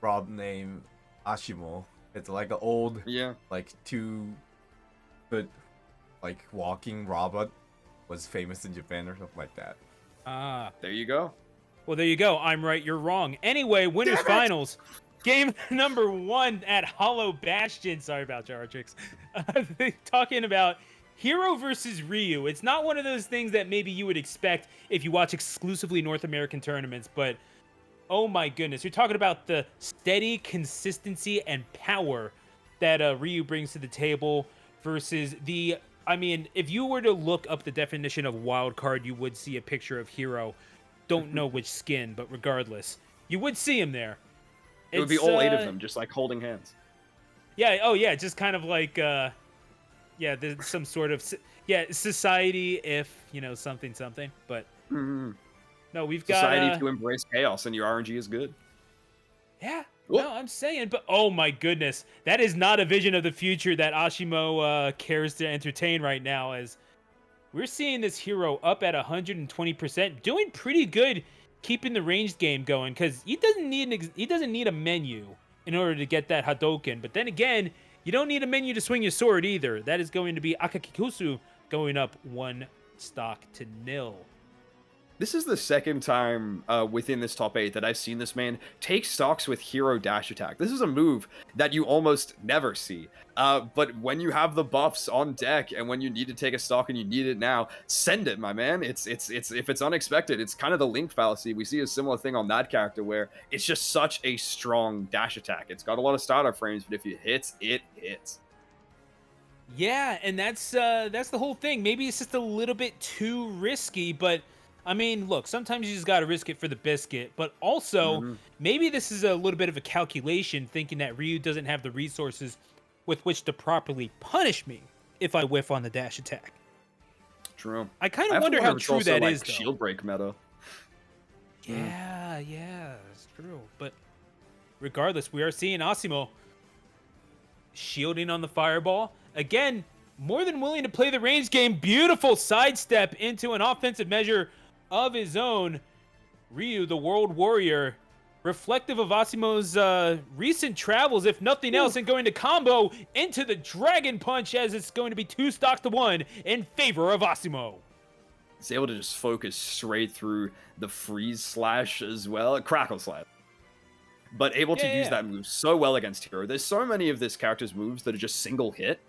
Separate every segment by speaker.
Speaker 1: robot named Asimo. It's like an old,
Speaker 2: Yeah.
Speaker 1: like 2-foot, like walking robot. Was famous in Japan or something like that.
Speaker 3: Ah.
Speaker 2: There you go.
Speaker 3: Well, there you go. I'm right, you're wrong. Anyway, winners finals. Game number 1 at Hollow Bastion. Sorry about Jartrix. Talking about Hero versus Ryu. It's not one of those things that maybe you would expect if you watch exclusively North American tournaments, but oh my goodness, you're talking about the steady consistency and power that Ryu brings to the table versus the. I mean, if you were to look up the definition of wild card, you would see a picture of Hero. Don't know which skin, but regardless, you would see him there.
Speaker 2: It would be all 8 of them, just like holding hands.
Speaker 3: Yeah. Oh, yeah. Just kind of like, yeah. There's some sort of society, if something. But no, we've got
Speaker 2: society to embrace chaos, and your RNG is good.
Speaker 3: Yeah.
Speaker 2: Whoop.
Speaker 3: No, I'm saying, but oh my goodness, that is not a vision of the future that Asimo cares to entertain right now. As we're seeing this hero up at 120%, doing pretty good, keeping the ranged game going. Because he doesn't need a menu in order to get that Hadouken. But then again, you don't need a menu to swing your sword either. That is going to be Akakikusu going up 1 stock to 0.
Speaker 2: This is the second time within this top 8 that I've seen this man take stocks with hero dash attack. This is a move that you almost never see. But when you have the buffs on deck and when you need to take a stock and you need it now, send it, my man. It's if it's unexpected, it's kind of the link fallacy. We see a similar thing on that character where it's just such a strong dash attack. It's got a lot of startup frames, but if it hits, it hits.
Speaker 3: Yeah, and that's the whole thing. Maybe it's just a little bit too risky, but I mean, look, sometimes you just got to risk it for the biscuit, but also maybe this is a little bit of a calculation, thinking that Ryu doesn't have the resources with which to properly punish me if I whiff on the dash attack.
Speaker 2: True.
Speaker 3: I kind of wonder how true that is, though.
Speaker 2: Shield break meta.
Speaker 3: Yeah, it's true. But regardless, we are seeing Asimo shielding on the fireball. Again, more than willing to play the range game. Beautiful sidestep into an offensive measure of his own. Ryu, the World Warrior, reflective of Asimo's recent travels, if nothing else, and going to combo into the Dragon Punch as it's going to be 2 stocks to 1 in favor of Asimo.
Speaker 2: He's able to just focus straight through the freeze slash as well, crackle slash. But able to use that move so well against hero. There's so many of this character's moves that are just single hit.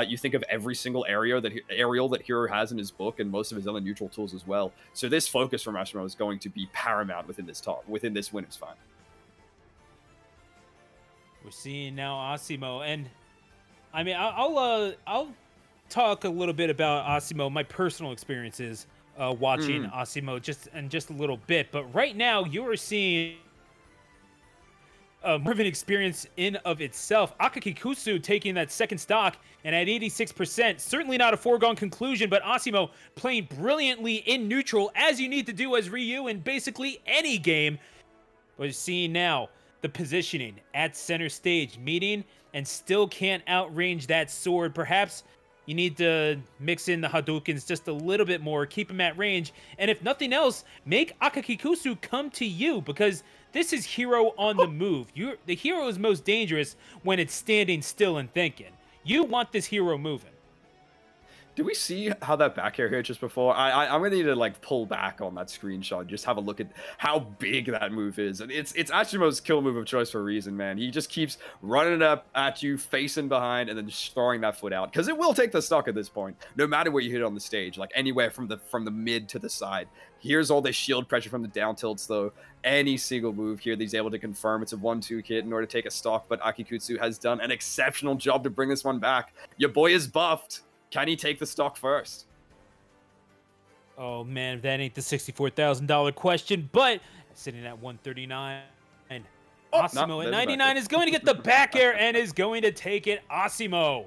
Speaker 2: You think of every single aerial that Hero has in his book, and most of his other neutral tools as well. So this focus from Asimo is going to be paramount within this winners fight.
Speaker 3: We're seeing now Asimo, and I mean, I'll talk a little bit about Asimo, my personal experiences watching Asimo just a little bit. But right now, you are seeing more of an experience in of itself. Akakikusu taking that second stock and at 86%, certainly not a foregone conclusion, but Asimo playing brilliantly in neutral, as you need to do as Ryu in basically any game. We're seeing now the positioning at center stage, meeting and still can't outrange that sword. Perhaps you need to mix in the Hadoukens just a little bit more, keep him at range, and if nothing else, make Akakikusu come to you, because this is hero on the move. The hero is most dangerous when it's standing still and thinking. You want this hero moving.
Speaker 2: Did we see how that back air hit just before? I'm gonna need to like pull back on that screenshot, just have a look at how big that move is. And it's Ashimo's kill move of choice for a reason, man. He just keeps running it up at you, facing behind, and then just throwing that foot out. Because it will take the stock at this point, no matter where you hit on the stage, like anywhere from the mid to the side. Here's all the shield pressure from the down tilts, though. Any single move here that he's able to confirm it's a 1-2 hit in order to take a stock, but Akakikusu has done an exceptional job to bring this one back. Your boy is buffed. Can he take the stock first?
Speaker 3: Oh man, that ain't the $64,000 question, but sitting at 139. Asimo at 99 is going to get the back air and is going to take it. Asimo.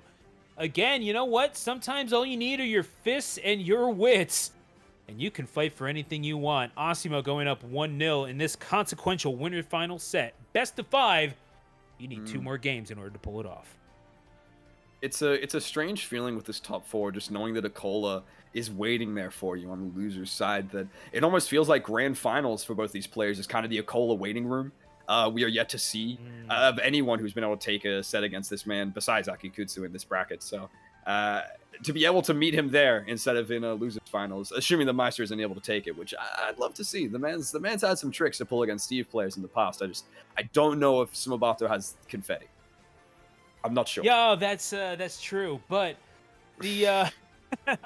Speaker 3: Again, you know what? Sometimes all you need are your fists and your wits, and you can fight for anything you want. Asimo going up 1-0 in this consequential winner final set. Best of 5. You need 2 more games in order to pull it off.
Speaker 2: It's a strange feeling with this top 4, just knowing that Akola is waiting there for you on the loser's side. That it almost feels like grand finals for both these players is kind of the Akola waiting room. we are yet to see of anyone who's been able to take a set against this man besides Akakikusu in this bracket. So to be able to meet him there instead of in a losers finals, assuming the Meister isn't able to take it, which I'd love to see. The man's had some tricks to pull against Steve players in the past. I don't know if Sumabato has confetti. I'm not sure.
Speaker 3: Yeah, that's true. But the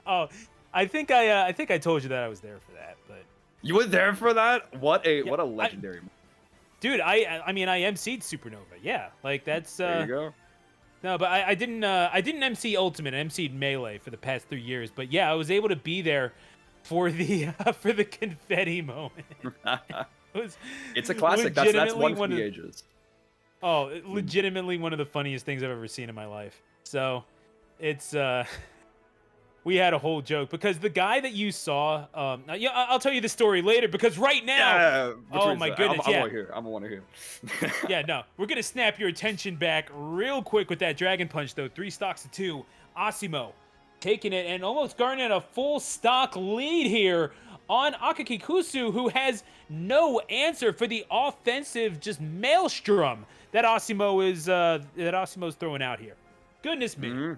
Speaker 3: oh, I think I told you that I was there for that. But
Speaker 2: you were there for that? What a legendary.
Speaker 3: Dude, I mean I MC'd Supernova. Yeah, like that's
Speaker 2: there you go.
Speaker 3: No, but I didn't MC Ultimate. I MC'd Melee for the past 3 years. But yeah, I was able to be there for the confetti moment.
Speaker 2: It's a classic. That's one for the ages.
Speaker 3: Oh, legitimately one of the funniest things I've ever seen in my life. So, it's we had a whole joke because the guy that you saw, yeah, I'll tell you the story later because right now, oh my goodness,
Speaker 2: I'm gonna want to hear.
Speaker 3: Yeah, no, we're gonna snap your attention back real quick with that Dragon Punch though. 3 stocks to 2, Asimo taking it and almost garnering a full stock lead here on Akakikusu, who has no answer for the offensive just maelstrom that Asimo's throwing out here. Goodness me.
Speaker 2: Mm-hmm.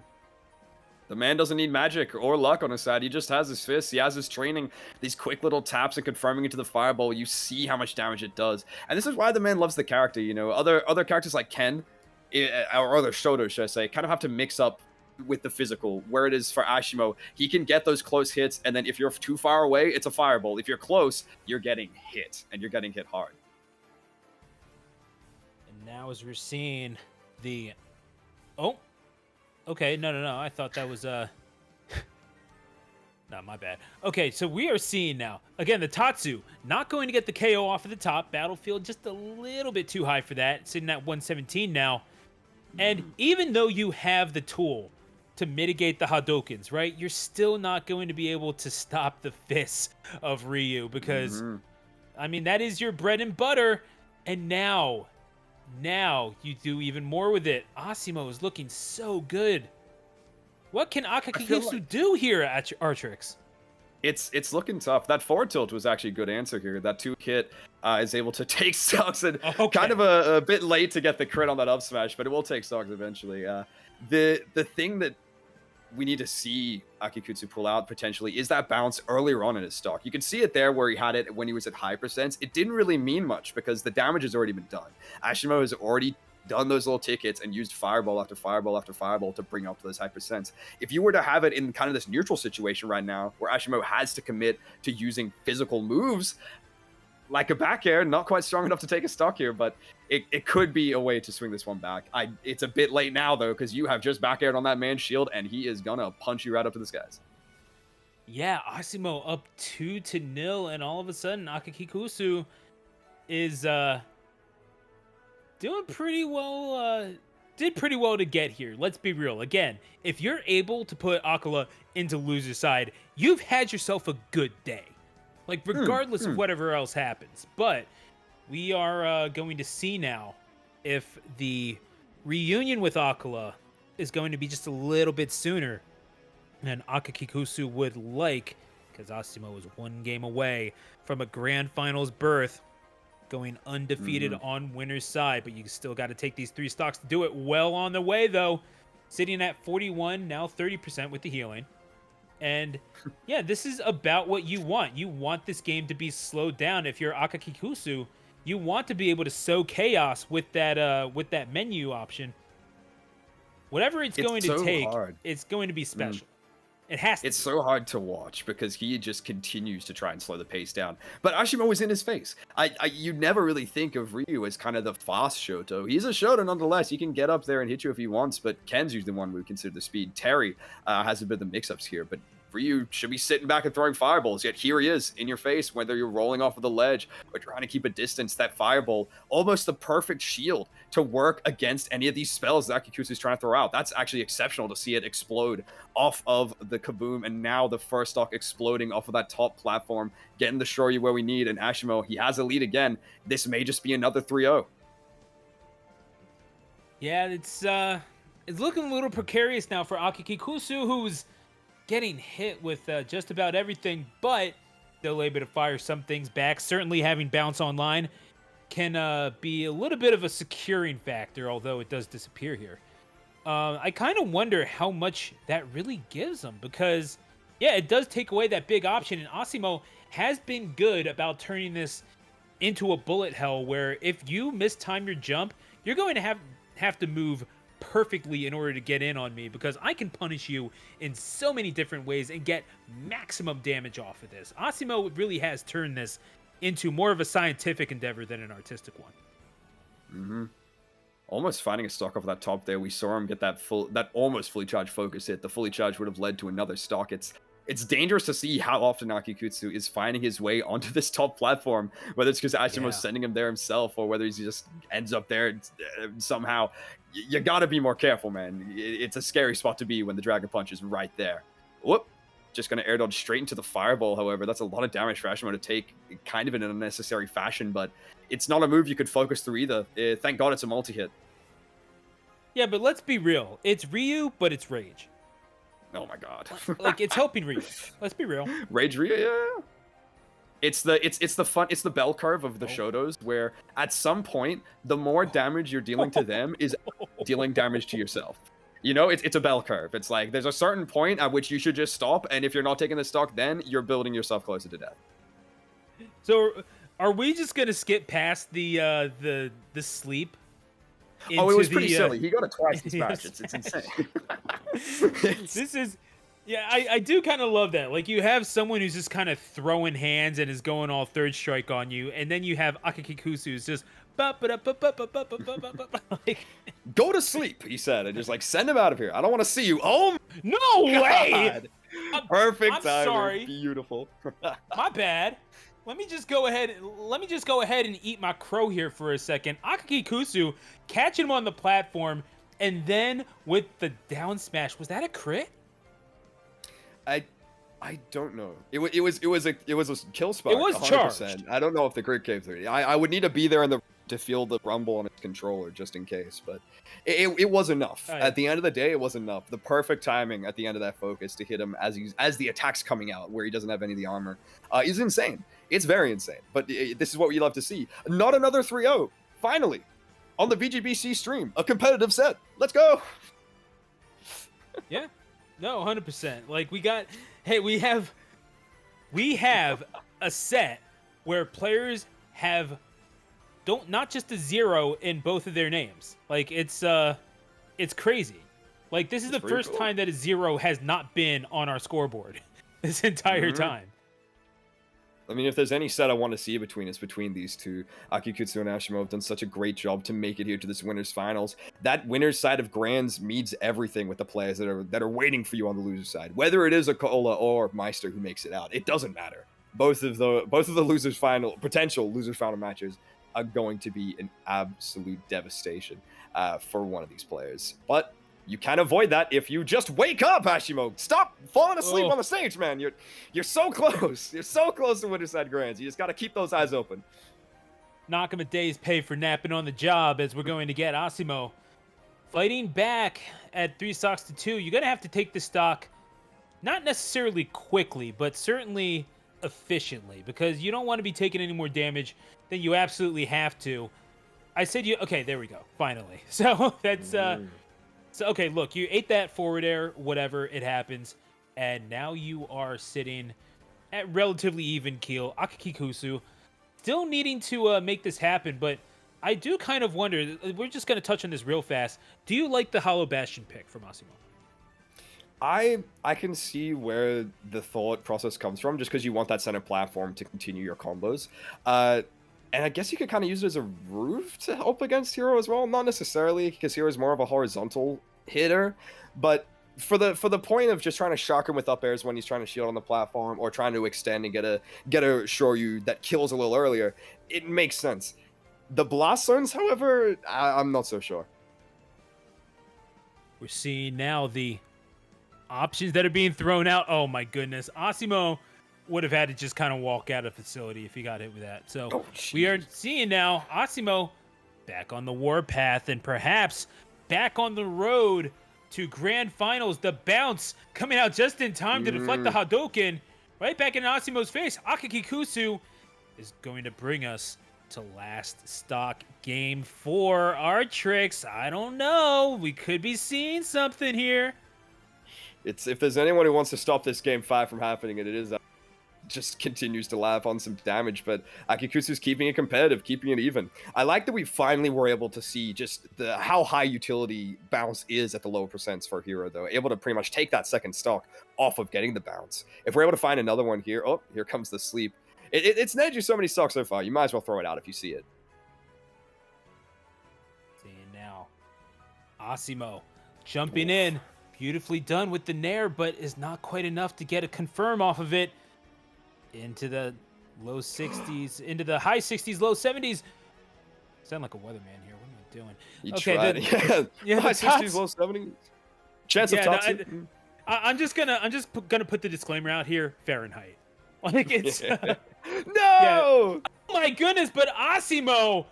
Speaker 2: The man doesn't need magic or luck on his side. He just has his fists. He has his training. These quick little taps and confirming into the fireball. You see how much damage it does. And this is why the man loves the character, you know. Other characters like Ken, or other Shoto, should I say, kind of have to mix up with the physical. Where it is for Asimo, he can get those close hits, and then if you're too far away, it's a fireball. If you're close, you're getting hit, and you're getting hit hard.
Speaker 3: And now as we're seeing the... Oh! Okay, no. I thought that was, No, my bad. Okay, so we are seeing now, again, the Tatsu, not going to get the KO off of the top. Battlefield just a little bit too high for that, sitting at 117 now. And even though you have the tool to mitigate the Hadokens, right, you're still not going to be able to stop the fists of Ryu because, I mean, that is your bread and butter. And now you do even more with it. Asimo is looking so good. What can Akakikusu do here at Artrix?
Speaker 2: It's looking tough. That forward tilt was actually a good answer here. That 2 hit is able to take stocks and kind of a bit late to get the crit on that up smash, but it will take stocks eventually. The thing that we need to see Akakikusu pull out potentially is that bounce earlier on in his stock. You can see it there where he had it when he was at high percents. It didn't really mean much because the damage has already been done. Asimo has already done those little tickets and used fireball after fireball after fireball to bring up those high percents. If you were to have it in kind of this neutral situation right now where Asimo has to commit to using physical moves, like a back air, not quite strong enough to take a stock here, but it could be a way to swing this one back. It's a bit late now, though, because you have just back aired on that man's shield, and he is going to punch you right up to the skies.
Speaker 3: Yeah, Asimo up 2-0, and all of a sudden, Akakikusu is doing pretty well, did pretty well to get here. Let's be real. Again, if you're able to put Akala into loser side, you've had yourself a good day. Like, regardless of whatever else happens. But we are going to see now if the reunion with Akala is going to be just a little bit sooner than Akakikusu would like, because Asimo is 1 game away from a grand finals berth, going undefeated on winner's side. But you still got to take these 3 stocks to do it. Well on the way, though. Sitting at 41, now 30% with the healing. And yeah, this is about what you want. You want this game to be slowed down. If you're Akakikusu, you want to be able to sow chaos with that menu option. Whatever it's going to take, it's going to be special. It has to.
Speaker 2: It's so hard to watch because he just continues to try and slow the pace down. But Asimo is in his face. You never really think of Ryu as kind of the fast Shoto. He's a Shoto nonetheless. He can get up there and hit you if he wants, but Ken's usually the one we would consider the speed. Terry has a bit of the mix-ups here, but Ryu should be sitting back and throwing fireballs, yet here he is in your face, whether you're rolling off of the ledge or trying to keep a distance. That fireball, almost the perfect shield to work against any of these spells that Akakikusu is trying to throw out. That's actually exceptional to see it explode off of the kaboom, and now the first stock exploding off of that top platform, getting the Shoryu where we need, and Asimo, he has a lead again. This may just be another 3-0.
Speaker 3: Yeah, it's looking a little precarious now for Akakikusu, who's getting hit with just about everything, but still able to fire some things back. Certainly having bounce online can be a little bit of a securing factor, although it does disappear here. I kind of wonder how much that really gives him, because, yeah, it does take away that big option, and Asimo has been good about turning this into a bullet hell where if you mistime your jump, you're going to have to move perfectly in order to get in on me, because I can punish you in so many different ways and get maximum damage off of this. Asimo really has turned this into more of a scientific endeavor than an artistic one.
Speaker 2: Mm-hmm. Almost finding a stock off that top there. We saw him get that almost fully charged focus hit. The fully charged would have led to another stock. It's dangerous to see how often Akakikusu is finding his way onto this top platform, whether it's because Asimo's sending him there himself or whether he just ends up there somehow. You gotta be more careful, man. It's a scary spot to be when the Dragon Punch is right there. Whoop. Just gonna air dodge straight into the Fireball, however. That's a lot of damage for Asimo to take, kind of in an unnecessary fashion, but it's not a move you could focus through either. Thank God it's a multi-hit.
Speaker 3: Yeah, but let's be real. It's Ryu, but it's Rage.
Speaker 2: Oh my God.
Speaker 3: Like, it's helping Ryu. Let's be real.
Speaker 2: Rage Ryu, yeah. It's the bell curve of the Shotos, where at some point, the more damage you're dealing to them is dealing damage to yourself. You know, it's a bell curve. It's like there's a certain point at which you should just stop, and if you're not taking the stock, then you're building yourself closer to death.
Speaker 3: So, are we just gonna skip past the sleep?
Speaker 2: It was pretty silly. He got it twice in Smash. It's insane.
Speaker 3: This is, yeah, I do kind of love that. Like, you have someone who's just kind of throwing hands and is going all third strike on you, and then you have Akakikusu who's just like,
Speaker 2: go to sleep, he said, and just like send him out of here. I don't want to see you. Oh
Speaker 3: no way!
Speaker 2: Perfect
Speaker 3: I'm
Speaker 2: timing.
Speaker 3: sorry.
Speaker 2: Beautiful.
Speaker 3: My bad. Let me just go ahead and eat my crow here for a second. Akakikusu catching him on the platform, and then with the down smash. Was that a crit?
Speaker 2: I don't know. It was a kill spot.
Speaker 3: It was
Speaker 2: 100%.
Speaker 3: charged.
Speaker 2: I don't know if the crit came through. I would need to be there to feel the rumble on its controller just in case, but it was enough.
Speaker 3: Right.
Speaker 2: At the end of the day, it was enough. The perfect timing at the end of that focus to hit him as the attack's coming out, where he doesn't have any of the armor, is insane. It's very insane. But this is what we love to see. Not another 3-0. Finally, on the VGBC stream, a competitive set. Let's go.
Speaker 3: Yeah. No, 100%. Like, we have a set where players have not just a 0 in both of their names. Like, it's crazy. Like, this is the first time that a 0 has not been on our scoreboard this entire time.
Speaker 2: I mean, if there's any set I want to see between these two. Akakikusu and Asimo have done such a great job to make it here to this winners finals. That winners side of Grands means everything with the players that are waiting for you on the loser side. Whether it is Akola or Meister who makes it out, it doesn't matter. Both of the potential losers final matches are going to be an absolute devastation for one of these players. But you can avoid that if you just wake up, Asimo. Stop falling asleep on the stage, man. You're so close. You're so close to Winterside Grands. You just got to keep those eyes open.
Speaker 3: Knock him a day's pay for napping on the job, as we're going to get Asimo fighting back at 3 stocks to 2. You're going to have to take the stock, not necessarily quickly, but certainly efficiently, because you don't want to be taking any more damage than you absolutely have to. I said okay, there we go. Finally. So that's... So, okay, look, you ate that forward air, whatever, it happens, and now you are sitting at relatively even keel. Akakikusu still needing to make this happen, but I do kind of wonder, we're just going to touch on this real fast. Do you like the Hollow Bastion pick from Asimo?
Speaker 2: I can see where the thought process comes from, just because you want that center platform to continue your combos. And I guess you could kind of use it as a roof to help against Hero as well. Not necessarily, because Hero is more of a horizontal hitter, but for the point of just trying to shock him with up airs when he's trying to shield on the platform, or trying to extend and get a Shoryu that kills a little earlier, it makes sense. The Blast Zones, however, I'm not so sure.
Speaker 3: We're seeing now the options that are being thrown out. Oh my goodness. Asimo would have had to just kind of walk out of the facility if he got hit with that. So we are seeing now Asimo back on the warpath, and perhaps back on the road to grand finals. The bounce coming out just in time to deflect the Hadouken right back in Asimo's face. Akakikusu is going to bring us to last stock game 4. Artrix, I don't know. We could be seeing something here.
Speaker 2: It's if there's anyone who wants to stop this game 5 from happening, and it is just continues to lap on some damage, but Akakikusu's keeping it competitive, keeping it even. I like that we finally were able to see just how high utility bounce is at the low percents for Hero, though. Able to pretty much take that second stock off of getting the bounce. If we're able to find another one here, oh, here comes the sleep. It's netted you so many stocks so far, you might as well throw it out if you see it.
Speaker 3: Seeing now. Asimo jumping in. Beautifully done with the Nair, but is not quite enough to get a confirm off of it. Into the low 60s, into the high 60s, low 70s. Sound like a weatherman here. What am I doing?
Speaker 2: You
Speaker 3: okay,
Speaker 2: tried. Yeah, high 60s, low 70s. Chance of top two.
Speaker 3: I'm just gonna put the disclaimer out here. Fahrenheit. Like it's
Speaker 2: No.
Speaker 3: Yeah. Oh my goodness, but Asimo,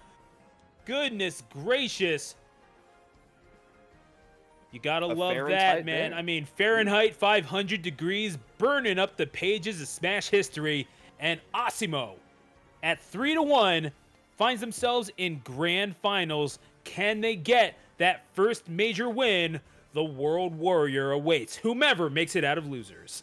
Speaker 3: goodness gracious. You gotta love that, man.
Speaker 2: There.
Speaker 3: I mean, Fahrenheit 500 degrees, burning up the pages of Smash history, and Asimo, at 3-1, finds themselves in grand finals. Can they get that first major win? The World Warrior awaits whomever makes it out of losers.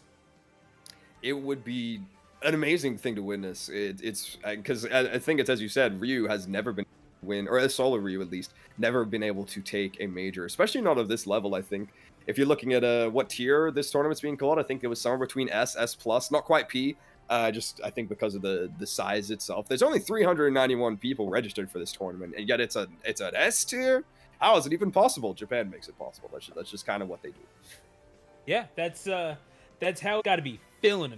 Speaker 2: It would be an amazing thing to witness. It's because I think it's, as you said, Ryu has never been win, or a solo Ryu at least, never been able to take a major, especially not of this level. I think if you're looking at what tier this tournament's being called, I think it was somewhere between S plus, not quite P. Just I think because of the size itself. There's only 391 people registered for this tournament, and yet it's an S tier. How is it even possible? Japan makes it possible. That's just kind of what they do.
Speaker 3: Yeah, that's how it got to be feeling.